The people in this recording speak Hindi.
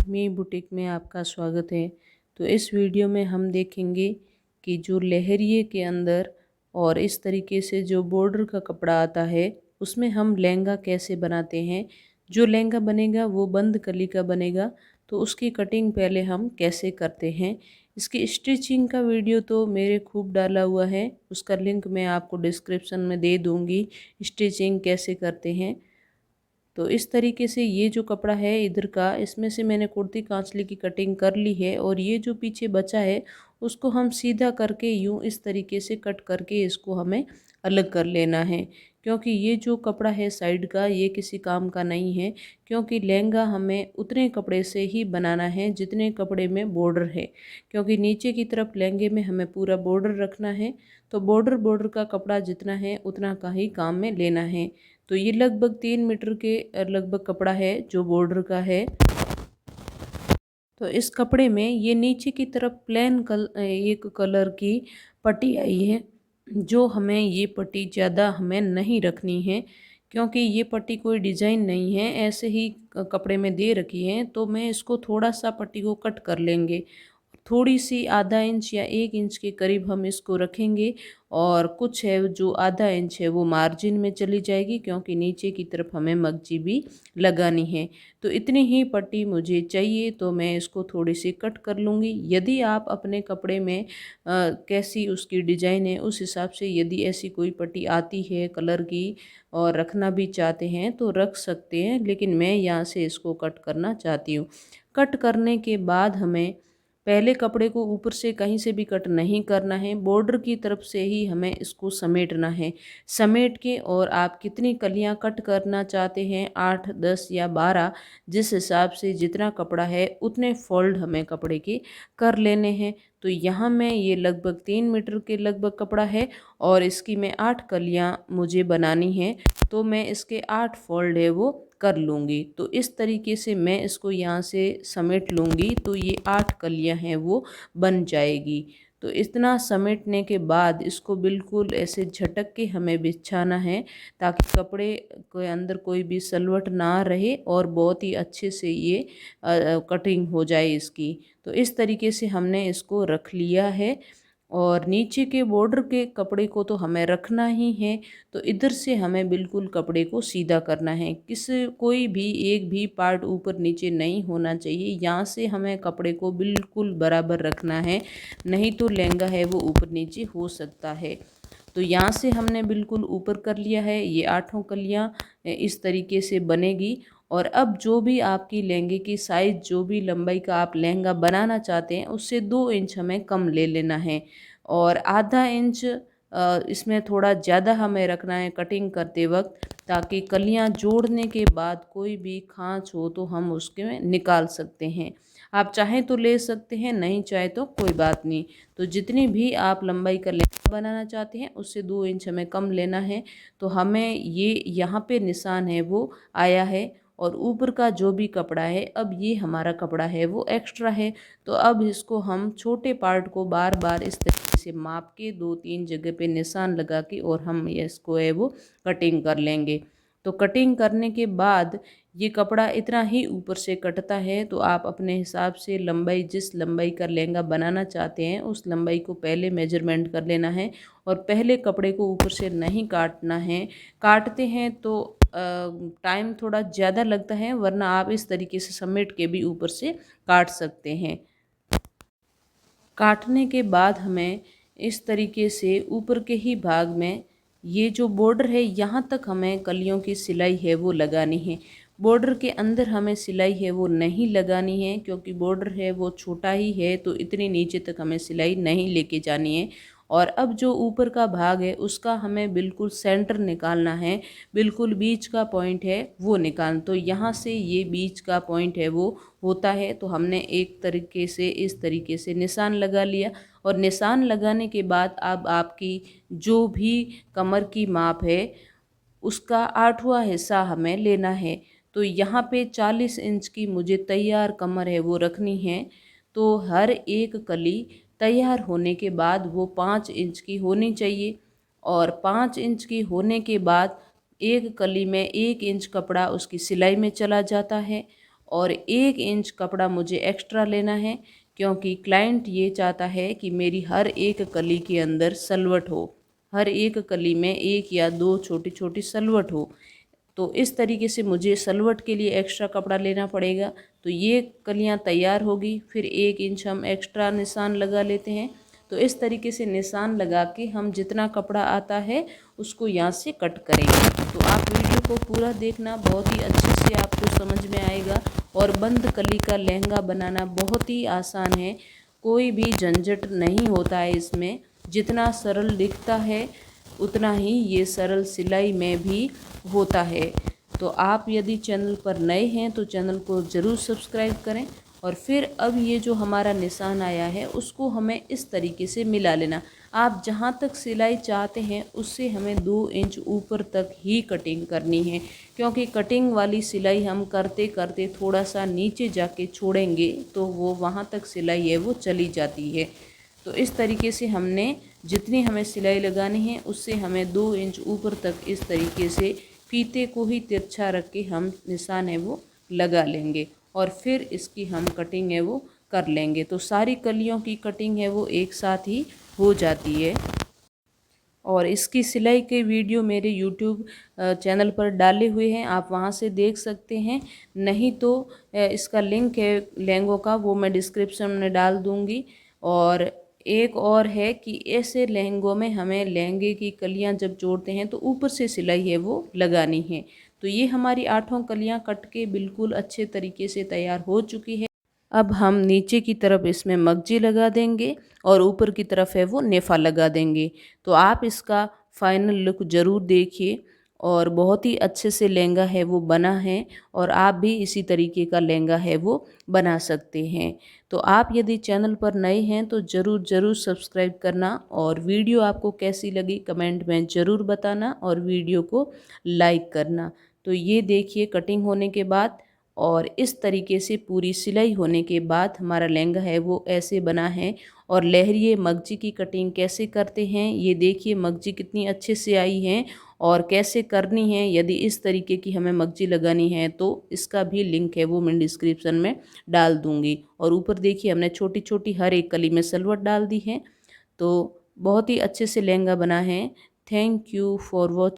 मी बुटीक में आपका स्वागत है। तो इस वीडियो में हम देखेंगे कि जो लहरिए के अंदर और इस तरीके से जो बॉर्डर का कपड़ा आता है उसमें हम लहंगा कैसे बनाते हैं। जो लहंगा बनेगा वो बंद कली का बनेगा, तो उसकी कटिंग पहले हम कैसे करते हैं। इसकी स्टिचिंग का वीडियो तो मेरे खूब डाला हुआ है, उसका लिंक मैं आपको डिस्क्रिप्शन में दे दूँगी, स्टिचिंग कैसे करते हैं। तो इस तरीके से ये जो कपड़ा है इधर का, इसमें से मैंने कुर्ती कांचली की कटिंग कर ली है और ये जो पीछे बचा है उसको हम सीधा करके यूँ इस तरीके से कट करके इसको हमें अलग कर लेना है। क्योंकि ये जो कपड़ा है साइड का ये किसी काम का नहीं है, क्योंकि लहंगा हमें उतने कपड़े से ही बनाना है जितने कपड़े में बॉर्डर है। क्योंकि नीचे की तरफ लहंगे में हमें पूरा बॉर्डर रखना है, तो बॉर्डर का कपड़ा जितना है उतना का ही काम में लेना है। तो ये लगभग 3 मीटर के लगभग कपड़ा है जो बॉर्डर का है। तो इस कपड़े में ये नीचे की तरफ प्लेन एक कलर की पट्टी आई है, जो हमें ये पट्टी ज़्यादा हमें नहीं रखनी है, क्योंकि ये पट्टी कोई डिज़ाइन नहीं है, ऐसे ही कपड़े में दे रखी है। तो मैं इसको थोड़ा सा पट्टी को कट कर लेंगे, थोड़ी सी आधा इंच या 1 इंच के करीब हम इसको रखेंगे। और कुछ है जो आधा इंच है वो मार्जिन में चली जाएगी, क्योंकि नीचे की तरफ हमें मगजी भी लगानी है। तो इतनी ही पट्टी मुझे चाहिए, तो मैं इसको थोड़ी सी कट कर लूँगी। यदि आप अपने कपड़े में कैसी उसकी डिज़ाइन है उस हिसाब से यदि ऐसी कोई पट्टी आती है कलर की और रखना भी चाहते हैं तो रख सकते हैं, लेकिन मैं यहाँ से इसको कट करना चाहती हूँ। कट करने के बाद हमें पहले कपड़े को ऊपर से कहीं से भी कट नहीं करना है, बॉर्डर की तरफ से ही हमें इसको समेटना है। समेट के और आप कितनी कलियां कट करना चाहते हैं, 8, 10 या 12, जिस हिसाब से जितना कपड़ा है उतने फोल्ड हमें कपड़े के कर लेने हैं। तो यहाँ मैं ये लगभग 3 मीटर के लगभग कपड़ा है और इसकी मैं 8 कलियाँ मुझे बनानी है, तो मैं इसके 8 फोल्ड है वो कर लूँगी। तो इस तरीके से मैं इसको यहाँ से समेट लूँगी, तो ये 8 कलियाँ हैं वो बन जाएगी। तो इतना समेटने के बाद इसको बिल्कुल ऐसे झटक के हमें बिछाना है, ताकि कपड़े के अंदर कोई भी सलवट ना रहे और बहुत ही अच्छे से ये कटिंग हो जाए इसकी। तो इस तरीके से हमने इसको रख लिया है और नीचे के बॉर्डर के कपड़े को तो हमें रखना ही है। तो इधर से हमें बिल्कुल कपड़े को सीधा करना है, कोई भी एक भी पार्ट ऊपर नीचे नहीं होना चाहिए। यहाँ से हमें कपड़े को बिल्कुल बराबर रखना है, नहीं तो लहंगा है वो ऊपर नीचे हो सकता है। तो यहाँ से हमने बिल्कुल ऊपर कर लिया है, ये 8 कलियाँ इस तरीके से बनेगी। और अब जो भी आपकी लहंगे की साइज़, जो भी लंबाई का आप लहंगा बनाना चाहते हैं उससे 2 इंच हमें कम ले लेना है और आधा इंच इसमें थोड़ा ज़्यादा हमें रखना है कटिंग करते वक्त, ताकि कलियां जोड़ने के बाद कोई भी खांच हो तो हम उसके में निकाल सकते हैं। आप चाहें तो ले सकते हैं, नहीं चाहे तो कोई बात नहीं। तो जितनी भी आप लंबाई का लहंगा बनाना चाहते हैं उससे 2 इंच हमें कम लेना है। तो हमें ये यहाँ पे निशान है वो आया है और ऊपर का जो भी कपड़ा है, अब ये हमारा कपड़ा है वो एक्स्ट्रा है। तो अब इसको हम छोटे पार्ट को बार बार इस तरीके से माप के 2-3 जगह पे निशान लगा के और हम इसको है वो कटिंग कर लेंगे। तो कटिंग करने के बाद ये कपड़ा इतना ही ऊपर से कटता है, तो आप अपने हिसाब से लंबाई, जिस लंबाई का लहंगा बनाना चाहते हैं उस लंबाई को पहले मेजरमेंट कर लेना है और पहले कपड़े को ऊपर से नहीं काटना है। काटते हैं तो टाइम थोड़ा ज़्यादा लगता है, वरना आप इस तरीके से समेट के भी ऊपर से काट सकते हैं। काटने के बाद हमें इस तरीके से ऊपर के ही भाग में ये जो बॉर्डर है यहाँ तक हमें कलियों की सिलाई है वो लगानी है। बॉर्डर के अंदर हमें सिलाई है वो नहीं लगानी है, क्योंकि बॉर्डर है वो छोटा ही है, तो इतनी नीचे तक हमें सिलाई नहीं लेके जानी है। और अब जो ऊपर का भाग है उसका हमें बिल्कुल सेंटर निकालना है, बिल्कुल बीच का पॉइंट है वो निकालना। तो यहाँ से ये बीच का पॉइंट है वो होता है, तो हमने एक तरीके से इस तरीके से निशान लगा लिया। और निशान लगाने के बाद अब आपकी जो भी कमर की माप है उसका 8वां हिस्सा हमें लेना है। तो यहाँ पे 40 इंच की मुझे तैयार कमर है वो रखनी है। तो हर एक कली तैयार होने के बाद वो 5 इंच की होनी चाहिए और 5 इंच की होने के बाद एक कली में 1 इंच कपड़ा उसकी सिलाई में चला जाता है और 1 इंच कपड़ा मुझे एक्स्ट्रा लेना है, क्योंकि क्लाइंट ये चाहता है कि मेरी हर एक कली के अंदर सलवट हो, हर एक कली में 1 या 2 छोटी छोटी सलवट हो। तो इस तरीके से मुझे सलवट के लिए एक्स्ट्रा कपड़ा लेना पड़ेगा। तो ये कलियां तैयार होगी, फिर 1 इंच हम एक्स्ट्रा निशान लगा लेते हैं। तो इस तरीके से निशान लगा के हम जितना कपड़ा आता है उसको यहाँ से कट करेंगे। तो आप वीडियो को पूरा देखना, बहुत ही अच्छे से आपको समझ में आएगा। और बंद कली का लहंगा बनाना बहुत ही आसान है, कोई भी झंझट नहीं होता है इसमें। जितना सरल दिखता है उतना ही ये सरल सिलाई में भी होता है। तो आप यदि चैनल पर नए हैं तो चैनल को ज़रूर सब्सक्राइब करें। और फिर अब ये जो हमारा निशान आया है उसको हमें इस तरीके से मिला लेना। आप जहाँ तक सिलाई चाहते हैं उससे हमें 2 इंच ऊपर तक ही कटिंग करनी है, क्योंकि कटिंग वाली सिलाई हम करते करते थोड़ा सा नीचे जाके छोड़ेंगे तो वो वहाँ तक सिलाई है वो चली जाती है। तो इस तरीके से हमने जितनी हमें सिलाई लगानी है उससे हमें 2 इंच ऊपर तक इस तरीके से फीते को ही तिरछा रख के हम निशान है वो लगा लेंगे। और फिर इसकी हम कटिंग है वो कर लेंगे। तो सारी कलियों की कटिंग है वो एक साथ ही हो जाती है। और इसकी सिलाई के वीडियो मेरे यूट्यूब चैनल पर डाले हुए हैं, आप वहां से देख सकते हैं। नहीं तो इसका लिंक है लहंगों का, वो मैं डिस्क्रिप्शन में डाल दूंगी। और एक और है कि ऐसे लहंगों में हमें लहंगे की कलियां जब जोड़ते हैं तो ऊपर से सिलाई है वो लगानी है। तो ये हमारी 8 कलियां कट के बिल्कुल अच्छे तरीके से तैयार हो चुकी है। अब हम नीचे की तरफ इसमें मगजी लगा देंगे और ऊपर की तरफ है वो नेफा लगा देंगे। तो आप इसका फाइनल लुक ज़रूर देखिए। और बहुत ही अच्छे से लहंगा है वो बना है, और आप भी इसी तरीके का लहंगा है वो बना सकते हैं। तो आप यदि चैनल पर नए हैं तो ज़रूर ज़रूर सब्सक्राइब करना, और वीडियो आपको कैसी लगी कमेंट में ज़रूर बताना, और वीडियो को लाइक करना। तो ये देखिए कटिंग होने के बाद और इस तरीके से पूरी सिलाई होने के बाद हमारा लहंगा है वो ऐसे बना है। और लहरिए मगजी की कटिंग कैसे करते हैं ये देखिए, मगजी कितनी अच्छे से आई है और कैसे करनी है। यदि इस तरीके की हमें मगजी लगानी है तो इसका भी लिंक है वो मैं डिस्क्रिप्शन में डाल दूंगी। और ऊपर देखिए हमने छोटी छोटी हर एक कली में सलवट डाल दी है। तो बहुत ही अच्छे से लहंगा बना है। Thank you for watching.